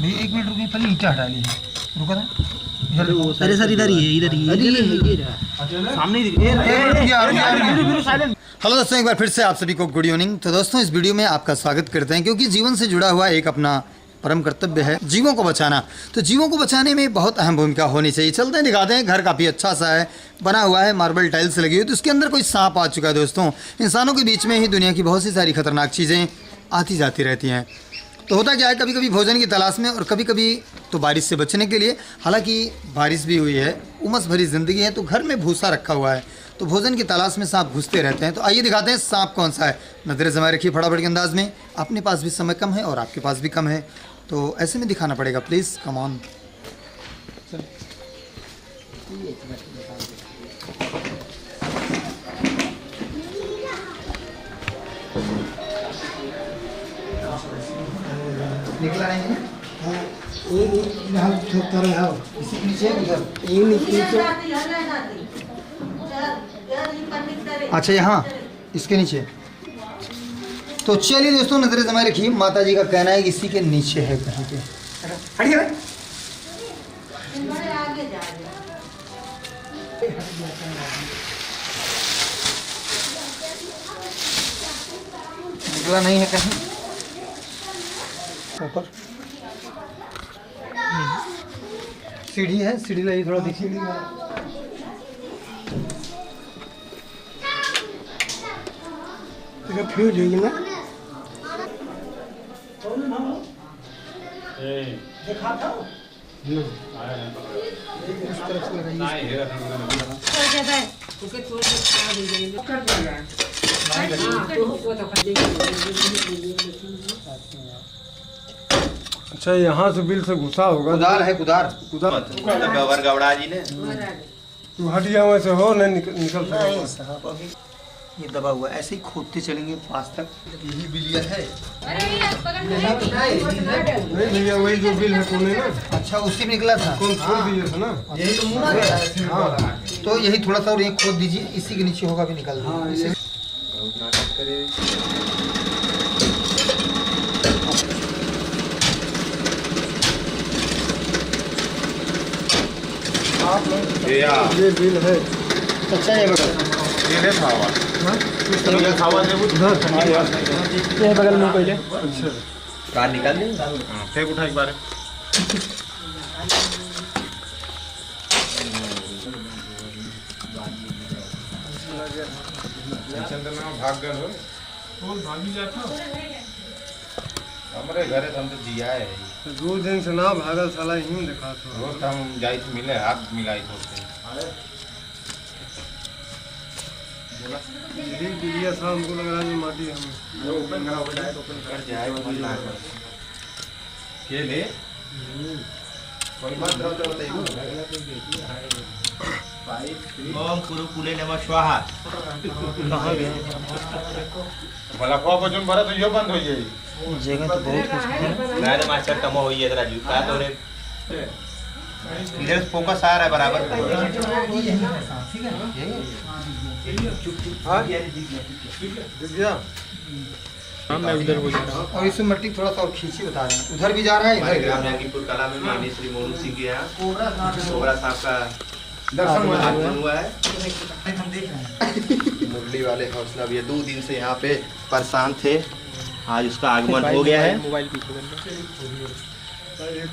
भैया 1 मिनट रुकिए, पहले ईंटें हटा ली रुका था। अरे सर इधर ही है सामने ही। हेलो दोस्तों, एक बार फिर से आप सभी को गुड इवनिंग। तो दोस्तों, इस वीडियो में आपका स्वागत करते हैं क्योंकि जीवन से जुड़ा हुआ एक अपना परम कर्तव्य है जीवों को बचाना। तो जीवों को बचाने में बहुत अहम भूमिका होनी चाहिए। चलते हैं, दिखाते हैं। घर काफ़ी अच्छा सा है, बना हुआ है, मार्बल टाइल्स लगी हुई। तो उसके अंदर कोई सांप आ चुका है। दोस्तों, इंसानों के बीच में ही दुनिया की बहुत सी सारी खतरनाक चीज़ें आती जाती रहती हैं। तो होता क्या है, कभी कभी भोजन की तलाश में और कभी कभी तो बारिश से बचने के लिए। हालांकि बारिश भी हुई है, उमस भरी ज़िंदगी है, तो घर में भूसा रखा हुआ है, तो भोजन की तलाश में सांप घुसते रहते हैं। तो आइए दिखाते हैं सांप कौन सा है। नजरें जमाए रखिए फटाफट के अंदाज में। अपने पास भी समय कम है और आपके पास भी कम है, तो ऐसे में दिखाना पड़ेगा। Please come on. निकला नहीं है? इसी के नीचे उधर। अच्छा, यहाँ इसके नीचे। तो चलिए दोस्तों, नजरें जमाए रखिए। माता जी का कहना है कि इसी के नीचे है कहीं पे। हटिए। निकला नहीं है कहीं ऊपर। सीढ़ी है, सीढ़ी लगी, थोड़ा देखिए। फ्यूज होगी ना। देखा था इस तरफ से लगाइए। अच्छा, यहाँ से बिल से घुसा होगा। कुदार है, कुदार गवड़ा जी ने हटिया वैसे हो नहीं निकल सकता। ये दबा हुआ, ऐसे ही खोदते चलेंगे पास तक। यही बिलिया है। नहीं भैया, वही जो बिल है कोने ना। अच्छा, उसी में निकला था। कौन खोल दिया था ना। यही तो मुंह है। हाँ, तो यही थोड़ा सा और ये खोद दीजिए, इसी के नीचे होगा भी निकल। ये बिल है। अच्छा, ये बगल ये बगल में पहले। अच्छा, कार निकाल दी। फेंक उठा एक बार। भाग गए हो भागी जाता हमारे घरे हम तो जिया है। 2 दिन से ना भागल साला यूं देखा था। रोज हम जाई थे मिले, हाथ मिलाई तो यही बिलिया था, हमको लग रहा है माटी हमें ओपन कर जाए के ले कोई बात रहो तो बताइए। ओम कुरु कुले नमः स्वाहा। कहाँ गया? भला को जोन भरा तो यो बंद हो जाई। जगह तो बहुत ना मास्टर कम हो ये जरा का तो रे इधर फोकस आ रहा है बराबर। हाँ दिख गया। मैं उधर हो जा रहा हूँ। और इसमें मट्टी थोड़ा सा और खींची बता रहे हैं। उधर भी जा रहा है, इधर भी जा रहा है। जंगीपुर कला में माननीय श्री मोनू सिंह के यहाँ कोबरा सांप का दर्शन हुआ है। हम देख रहे हैं। मुरली वाले हौसला भी 2 दिन से यहाँ पे परेशान थे, आज उसका आगमन हो गया है। मोबाइल पीछे कर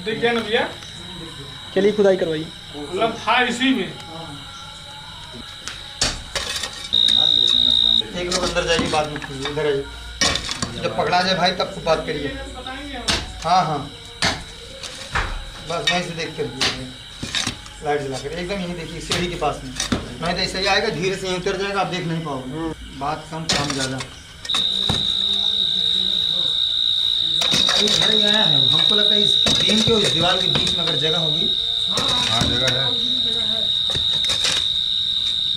देख गया ना भैया। चलिए खुदाई करवाइए। मतलब था इसी में। एक लोग अंदर जाइए, बाद में खोलिए। इधर आइए, जब पकड़ा जाए भाई तब बात करिए। हाँ हाँ, बस वहीं से देख कर लाइट जला कर एकदम यहीं देखिए, सीढ़ी के पास में। नहीं तो ऐसे ही आएगा, धीरे से यहीं उतर जाएगा, आप देख नहीं पाओगे। बात कम काम ज़्यादा। घर गया है, हमको लगता है इस बीम के उस दीवार के बीच में अगर जगह होगी। हाँ जगह है,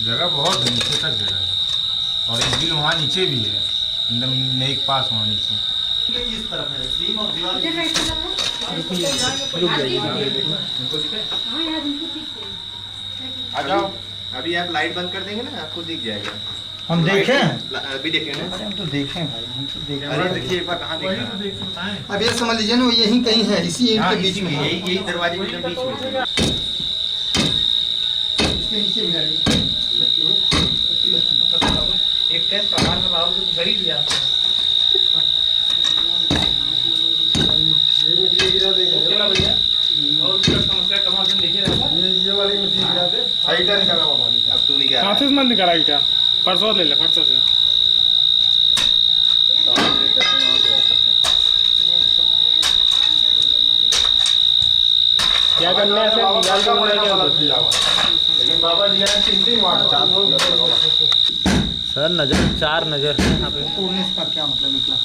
जगह बहुत नीचे तक जगह है। और एक बिल वहाँ नीचे भी है, एकदम नेक पास वहाँ नीचे। इस तरफ है बीम और दीवार। रुक जाइए। आ जाओ, अभी आप लाइट बंद कर देंगे ना, आपको दिख जाएगा। हम देखें अभी देखें ना। अरे हम तो देखें भाई, हम तो देखें। अरे देखिए एक बार कहाँ देखा। अब ये समझ लीजिए ना, वो यहीं कहीं है, इसी ईंट के बीच में है। यही दरवाजे के बीच में। इसके नीचे मिला ली। एक टाइम प्रमाण में बाबू को सही दिया चला भैया और उसका समस्या कमा के लेके जाता ये वाली मिट्टी गिरा दे। हाइटर निकाला हुआ पानी अब तू नहीं कह कहाँ से मन निकाला क्या परसों ले ले परसों से क्या करना है सर निकाल के बोला क्या लेकिन बाबा जी यहाँ 3-3 वाट सर नजर 4 नजर है यहाँ पे। तोड़ने का क्या मतलब निकला?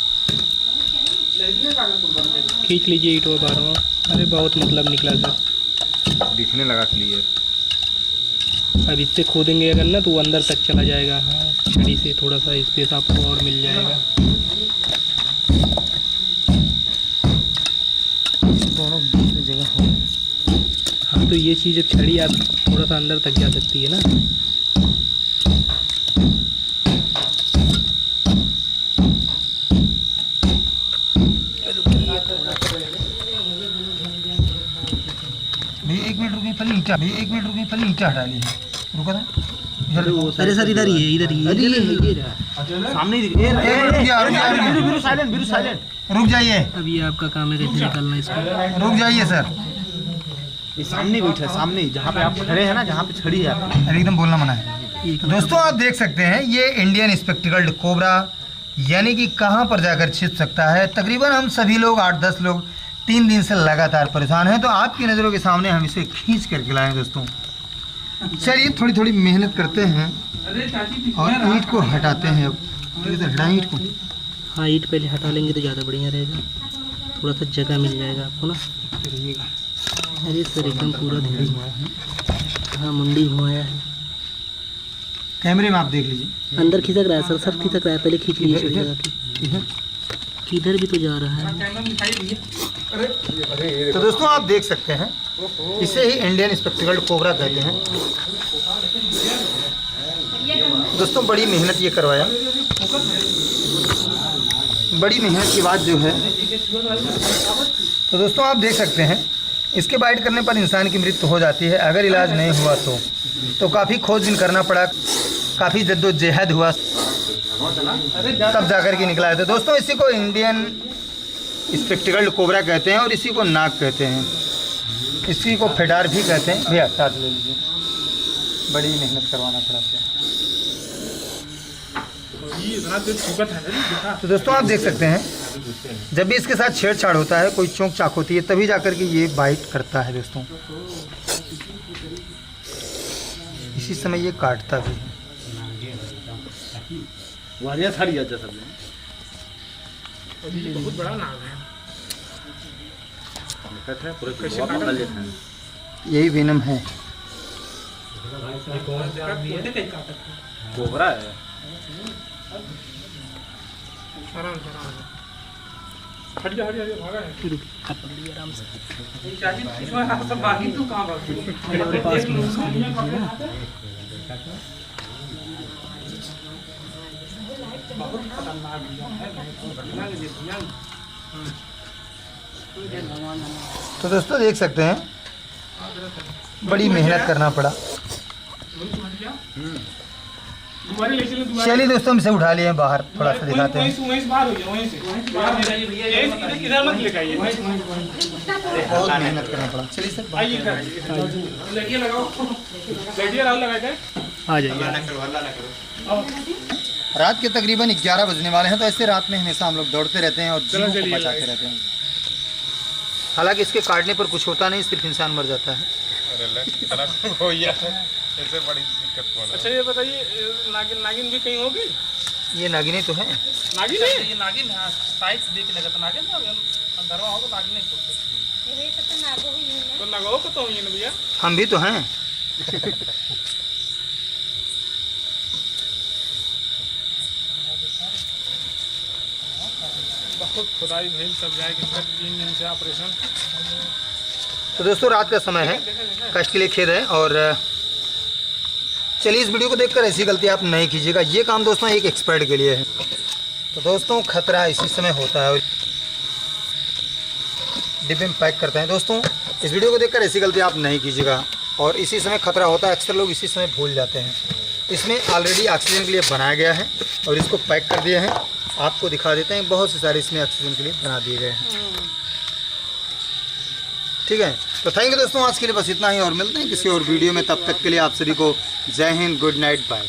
खींच लीजिए ईंटों बाहर में। अरे बहुत मतलब निकला सर। दिखने लगा क्लियर। अब इससे खोदेंगे अगर ना तो वो अंदर तक चला जाएगा। हाँ छड़ी से थोड़ा सा स्पेस आपको और मिल जाएगा। दोनों दूसरी जगह हो। हाँ तो ये चीज़ अब छड़ी आप थोड़ा सा अंदर तक जा सकती है ना। भैया 1 मिनट रुकिए, पहले ईंटा, भैया 1 मिनट रुकिए, पहले ईंटा हटा लीजिए। रुको ना अरे सर इधर ही है, इधर ही है। सामने ही रुक जाइए, अब ये आपका काम है कैसे निकालना है इसको। रुक जाइए सर। ये सामने बैठा है, सामने जहाँ पे आप खड़े हैं ना, जहाँ पे छड़ी है आपकी। अरे एकदम बोलना मना है। तो दोस्तों आप देख सकते हैं ये इंडियन स्पेक्टिकल्ड कोबरा यानी कि कहाँ पर जाकर छिप सकता है। तकरीबन हम सभी लोग 8-10 लोग 3 दिन से लगातार परेशान हैं। तो आपकी नज़रों के सामने हम इसे खींच करके लाएँ दोस्तों। चलिए थोड़ी थोड़ी मेहनत करते हैं और ईंट को हटाते हैं। अब हटाएं ईंट को। हाँ ईंट पहले हटा लेंगे तो ज़्यादा बढ़िया रहेगा, थोड़ा सा जगह मिल जाएगा आपको ना। अरे सर एकदम पूरा धीरे हाँ मुंडी घुमाया है। कैमरे में आप देख लीजिए। अंदर खिसक रहा है सर, सब खिसक रहा है। पहले खींच लीजिए छोटी जगह की। किधर भी तो जा रहा है। तो दोस्तों आप देख सकते हैं इसे ही इंडियन स्पेक्टिकल्ड कोबरा कहते हैं। दोस्तों बड़ी मेहनत ये करवाया, बड़ी मेहनत की बात जो है। तो दोस्तों आप देख सकते हैं इसके बाइट करने पर इंसान की मृत्यु हो जाती है। अगर इलाज नहीं हुआ तो काफ़ी खोजबीन करना पड़ा, काफ़ी जद्दोजहद हुआ, तब जाकर के निकला है। तो दोस्तों इसी को इंडियन स्पेक्टिकल्ड कोबरा कहते हैं और इसी को नाग कहते हैं, इसी को फेडार भी कहते हैं। भैया साथ ले लीजिए, बड़ी मेहनत करवाना पड़ा तो दोस्तों आप देख सकते हैं जब भी इसके साथ छेड़छाड़ होता है, कोई चौंक चाक होती है, तभी जाकर के ये बाइट करता है दोस्तों। इसी समय ये काटता भी है। बहुत बड़ा नाग है। यही वेनम है। कोबरा है। हट जा भागा है। पकड़ लिया आराम से। तो दोस्तों देख सकते हैं बड़ी मेहनत करना पड़ा। चलिए दोस्तों हम इसे उठा लिए हैं बाहर, थोड़ा सा दिखाते हैं। बहुत मेहनत करना पड़ा। चलिए सर आ जाइए। रात के तकरीबन 11 बजने वाले हैं। तो ऐसे रात में हमेशा हम लोग दौड़ते रहते हैं और जीवों को बचाते रहते हैं। हालांकि इसके काटने पर कुछ होता नहीं, सिर्फ इंसान मर जाता है। ऐसे बड़ी दिक्कत कौन है? अच्छा ये बताइए नागिन भी कहीं होगी? ये नागिनी तो है। नागिन है ये नागिन। हाँ साइज देख लगा तो नागिन ना अंदरवा हो तो नागिन नहीं तो नागो को तो ये ना भैया हम भी तो हैं। बहुत खुदाई भेल सब जाएगी 3 दिन से ऑपरेशन। तो दोस्तों रात का समय है, कष्ट के लिए खेद है। और चलिए इस वीडियो को देखकर ऐसी गलती आप नहीं कीजिएगा। ये काम दोस्तों एक एक्सपर्ट के लिए है। तो दोस्तों खतरा इसी समय होता है और डिब्बे में पैक करते हैं। दोस्तों इस वीडियो को देखकर ऐसी गलती आप नहीं कीजिएगा और इसी समय खतरा होता है। अक्सर लोग इसी समय भूल जाते हैं। इसमें ऑलरेडी ऑक्सीजन के लिए बनाया गया है और इसको पैक कर दिए हैं। आपको दिखा देते हैं, बहुत से सारे इसमें ऑक्सीजन के लिए बना दिए गए हैं। ठीक है, तो थैंक यू दोस्तों, आज के लिए बस इतना ही और मिलते हैं किसी और वीडियो में। तब तक के लिए आप सभी को जय हिंद, गुड नाइट, बाय।